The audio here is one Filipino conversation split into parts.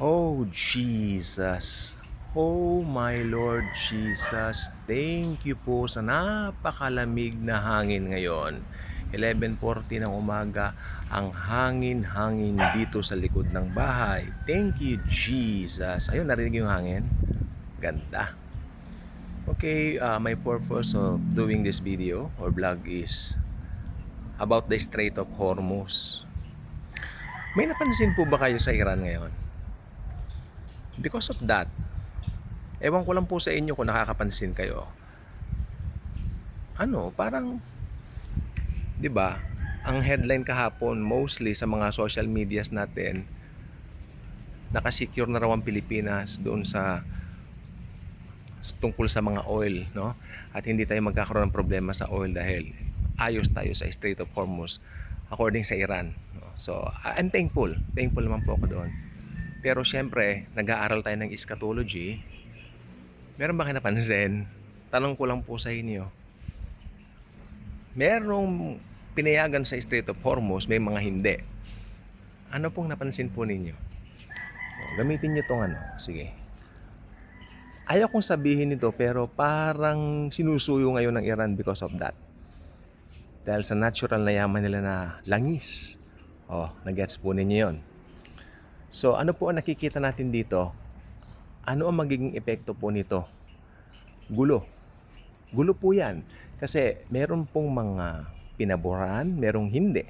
Oh, Jesus. Oh, my Lord Jesus. Thank you po sa napakalamig na hangin ngayon. 11:40 ng umaga, ang hangin-hangin dito sa likod ng bahay. Thank you, Jesus. Ayun, narinig yung hangin? Ganda. Okay, my purpose of doing this video or vlog is about the Strait of Hormuz. May napansin po ba kayo sa Iran ngayon? Because of that, ewan ko lang po sa inyo kung nakakapansin kayo. Parang, 'di ba? Ang headline kahapon mostly sa mga social medias natin, nakasecure na raw ang Pilipinas doon sa tungkol sa mga oil, no? At hindi tayo magkakaroon ng problema sa oil dahil ayos tayo sa Strait of Hormuz according sa Iran, no? So, I'm thankful. Thankful naman po ako doon. Pero syempre, nag-aaral tayo ng eschatology. Meron ba kayo napansin? Tanong ko lang po sa inyo. Merong pinayagan sa Strait of Hormuz, may mga hindi. Ano pong napansin po ninyo? Gamitin nyo tong sige. Ayaw kong sabihin ito pero parang sinusuyo ngayon ng Iran because of that. Dahil sa natural na yaman nila na langis. Nagets po ninyo yun. So ano po ang nakikita natin dito? Ano ang magiging epekto po nito? Gulo. Gulo po yan. Kasi meron pong mga pinaboran, merong hindi.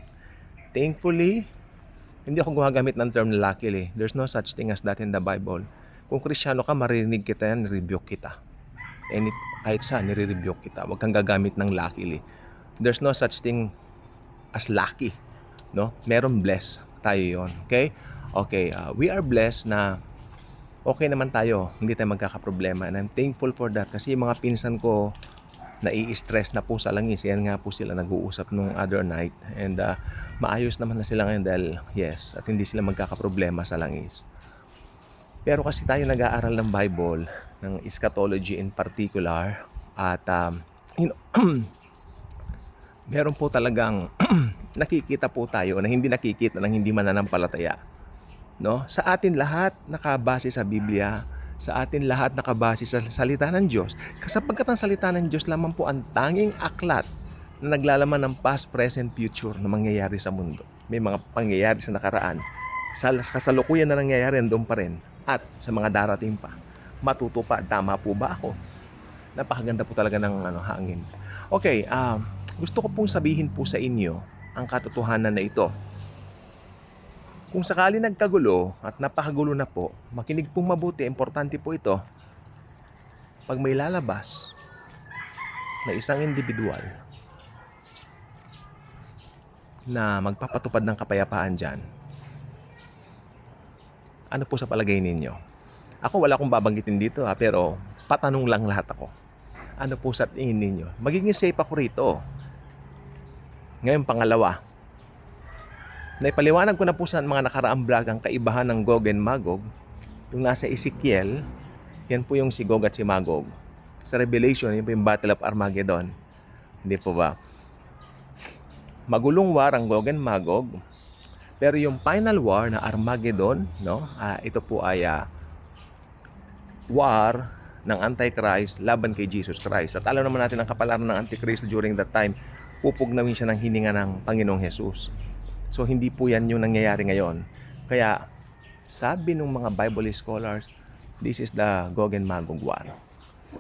Thankfully, hindi ako gumagamit ng term luckily. There's no such thing as that in the Bible. Kung Kristiyano ka, maririnig kita yan, rebuke kita. Kahit saan, nire-rebuke kita. Huwag kang gagamit ng luckily. There's no such thing as lucky. No? Meron bless tayo yon. Okay? Okay, we are blessed na okay naman tayo. Hindi tayo magkakaproblema. And I'm thankful for that. Kasi yung mga pinsan ko, nai-stress na po sa langis. Yan nga po sila nag-uusap nung other night. And maayos naman na sila ngayon dahil yes, at hindi sila magkakaproblema sa langis. Pero kasi tayo nag-aaral ng Bible, ng eschatology in particular, at meron po talagang nakikita po tayo na hindi nakikita ng hindi mananampalataya. No? Sa atin lahat nakabase sa Biblia, sa atin lahat nakabase sa salita ng Diyos. Sapagkat ang salita ng Diyos lamang po ang tanging aklat na naglalaman ng past, present, future na mangyayari sa mundo. May mga pangyayari sa nakaraan. Sa kasalukuyan na nangyayari, doon pa rin. At sa mga darating pa. Matutupad. Tama po ba ako? Napakaganda po talaga ng hangin. Okay, gusto ko pong sabihin po sa inyo ang katotohanan na ito. Kung sakali nagkagulo at napakagulo na po, makinig pong mabuti, importante po ito. Pag may lalabas na isang individual na magpapatupad ng kapayapaan dyan, ano po sa palagay ninyo? Ako wala akong babanggitin dito pero patanong lang lahat ako. Ano po sa tingin ninyo? Magiging safe ako rito. Ngayon pangalawa, naipaliwanag ko na po sa mga nakaraang vlog ang kaibahan ng Gog and Magog. Yung nasa Ezekiel, yan po yung si Gog at si Magog. Sa Revelation, yun po yung Battle of Armageddon. Hindi po ba? Magulong war ang Gog and Magog. Pero yung final war na Armageddon, no? Ito po ay war ng Antichrist laban kay Jesus Christ. At alam naman natin ang kapalaran ng Antichrist during that time, pupugnawin siya ng hininga ng Panginoong Jesus. So hindi po yan yung nangyayari ngayon. Kaya sabi ng mga Bible scholars, this is the Gog and Magog war.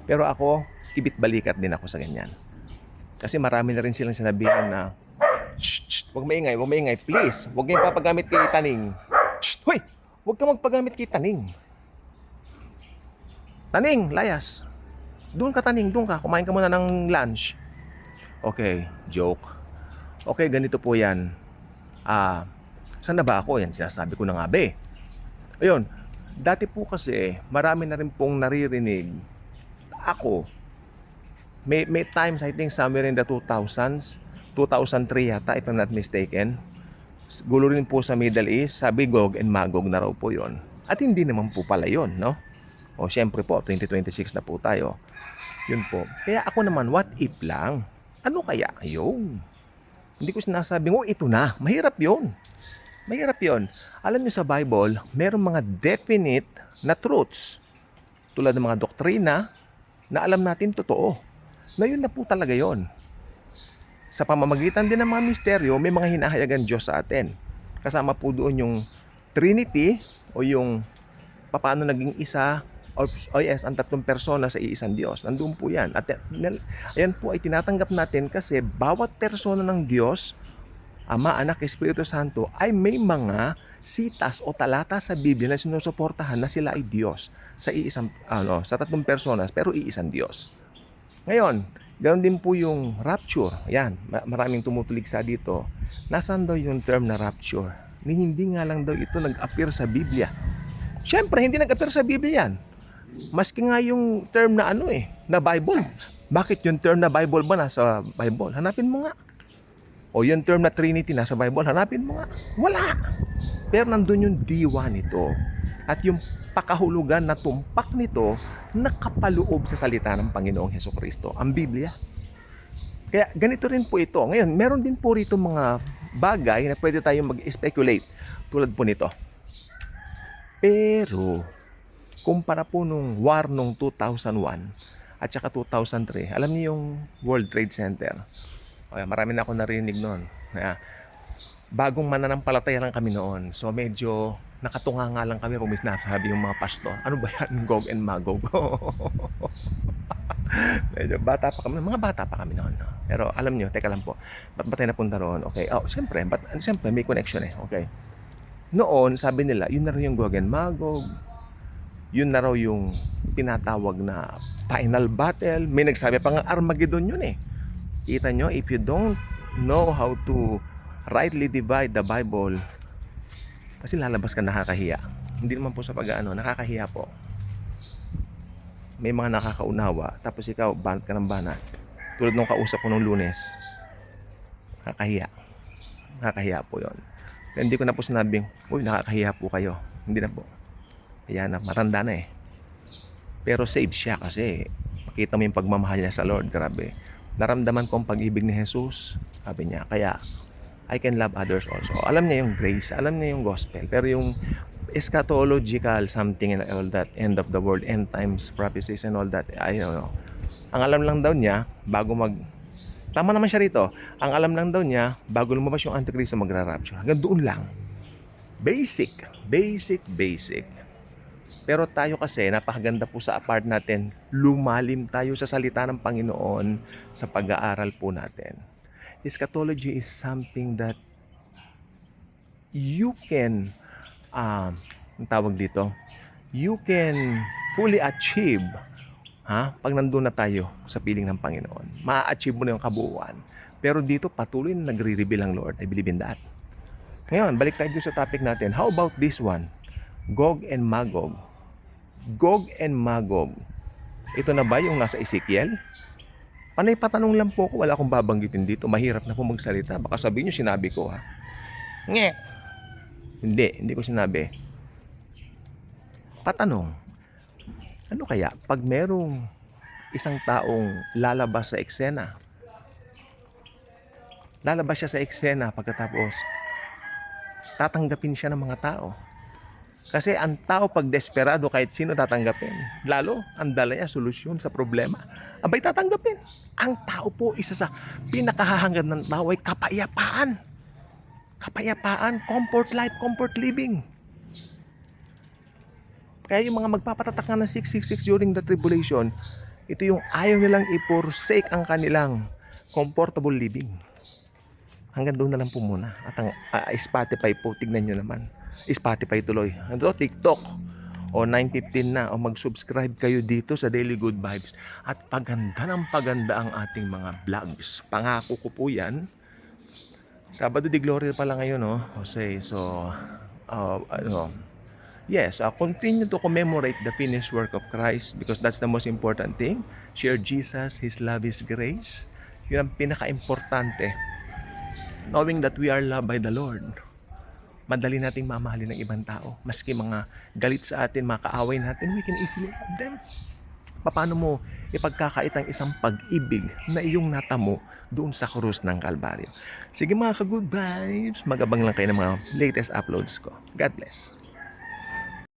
Pero ako, kibit balikat din ako sa ganyan. Kasi marami na rin silang sinabihan na huwag maingay, please. Huwag kayong papagamit kay Taning. Hoy! Huwag ka magpagamit kay Taning. Taning, layas. Doon ka, Taning, doon ka. Kumain ka muna ng lunch. Okay, joke. Okay, ganito po yan. Saan na ba ako? Yan, sinasabi ko na nga, be. Ayun, dati po kasi, marami na rin pong naririnig. Ako, may times, I think, somewhere in the 2000s, 2003 yata, if I'm not mistaken. Gulo rin po sa Middle East, sabi Gog and Magog na raw po yon. At hindi naman po pala yon, no? Syempre po, 2026 na po tayo. Yun po. Kaya ako naman, what if lang? Ano kaya yun? Hindi ko sinasabing, ito na. Mahirap yon. Mahirap yun. Alam niyo sa Bible, merong mga definite na truths. Tulad ng mga doktrina na alam natin totoo. Na yun na po talaga yon. Sa pamamagitan din ng mga misteryo, may mga hinahayagan Diyos sa atin. Kasama po doon yung Trinity o yung paano naging isa o yes, ang tatlong persona sa iisang Diyos. Nandun po yan. At ayan po ay tinatanggap natin kasi bawat persona ng Diyos, Ama, Anak, Espiritu Santo, ay may mga sitas o talata sa Biblia na sinusuportahan na sila ay Diyos sa iisang sa tatlong personas pero iisang Diyos. Ngayon, ganoon din po yung rapture. Yan, maraming tumutuligsa dito. Nasaan daw yung term na rapture? Hindi nga lang daw ito nag-appear sa Biblia. Siyempre, hindi nag-appear sa Biblia yan. Maski nga yung term na na Bible. Bakit yung term na Bible ba nasa Bible? Hanapin mo nga. O yung term na Trinity nasa Bible, hanapin mo nga. Wala. Pero nandun yung diwa nito. At yung pakahulugan na tumpak nito, nakapaloob sa salita ng Panginoong Hesukristo, ang Biblia. Kaya ganito rin po ito. Ngayon, meron din po rito mga bagay na pwede tayong mag-speculate tulad po nito. Pero, kumpara po nung war nung 2001 at saka 2003, alam niyo yung World Trade Center. Marami na ako narinig noon. Bagong mananampalataya lang kami noon. So medyo nakatunga nga lang kami kung sinasabi yung mga pastor. Ano ba yan? Gog and Magog. Medyo bata pa kami. Mga bata pa kami noon. Pero alam nyo, teka lang po. Ba't ba tayo napunta roon? Okay. Siyempre may connection Okay. Noon, sabi nila, yun na raw yung Gog and Magog. Yun na raw yung tinatawag na final battle. May nagsabi pa nga Armageddon yun Kita nyo, if you don't know how to rightly divide the Bible, kasi lalabas ka nakakahiya. Hindi naman po sa nakakahiya po. May mga nakakaunawa, tapos ikaw, banat ka ng banat. Tulad nung kausap ko nung Lunes. Nakakahiya. Nakakahiya po yon. Hindi ko na po sinabing, nakakahiya po kayo. Hindi na po. Ayan na, matanda na Pero saved siya kasi makita mo yung pagmamahal niya sa Lord. Grabe. Naramdaman ko ang pag-ibig ni Jesus, sabi niya. Kaya, I can love others also. Alam niya yung grace, alam niya yung gospel. Pero yung eschatological something and all that, end of the world, end times prophecies and all that, I don't know. Ang alam lang daw niya, tama naman siya rito, ang alam lang daw niya, bago lumabas yung Antichrist na magra-rapture. Hanggang doon lang. Basic. Pero tayo kasi, napakaganda po sa apart natin, lumalim tayo sa salita ng Panginoon sa pag-aaral po natin. Eschatology is something that you can, ang tawag dito, you can fully achieve pag nandun na tayo sa piling ng Panginoon. Ma-achieve mo na yung kabuuan. Pero dito, patuloy na nagre-reveal ang Lord. I believe in that. Ngayon, balik tayo sa topic natin. How about this one? Gog and Magog. Gog and Magog. Ito na ba yung nasa Ezekiel? Panay patanong lang po ko, wala akong babanggitin dito. Mahirap na po magsalita. Baka sabihin nyo, sinabi ko Nge. Hindi ko sinabi. Patanong. Ano kaya pag merong isang taong lalabas sa eksena? Lalabas siya sa eksena pagkatapos tatanggapin siya ng mga tao. Kasi ang tao pag desperado, kahit sino tatanggapin. Lalo, ang dala niya solusyon sa problema. Abay tatanggapin. Ang tao po, isa sa pinakahahangad ng tao ay kapayapaan. Kapayapaan, comfort life, comfort living. Kaya yung mga magpapatatak ng 666 during the tribulation, ito yung ayaw nilang i-forsake ang kanilang comfortable living. Hanggang doon na lang po muna. At ang Spotify po, tignan nyo naman. Spotify tuloy. Ito, TikTok. O 9:15 na. O mag-subscribe kayo dito sa Daily Good Vibes. At paganda ng paganda ang ating mga vlogs. Pangako ko po yan. Sabado de Gloria pala ngayon, Jose. So, yes, continue to commemorate the finished work of Christ because that's the most important thing. Share Jesus, His love, His grace. Yun ang pinaka-importante. Knowing that we are loved by the Lord. Madali nating mamahalin ng ibang tao. Maski mga galit sa atin, mga kaaway natin, we can easily love them. paano mo ipagkakait ang isang pag-ibig na iyong natamo doon sa krus ng Kalbaryo. Sige mga ka-good vibes, mag-abang lang kayo ng mga latest uploads ko. God bless.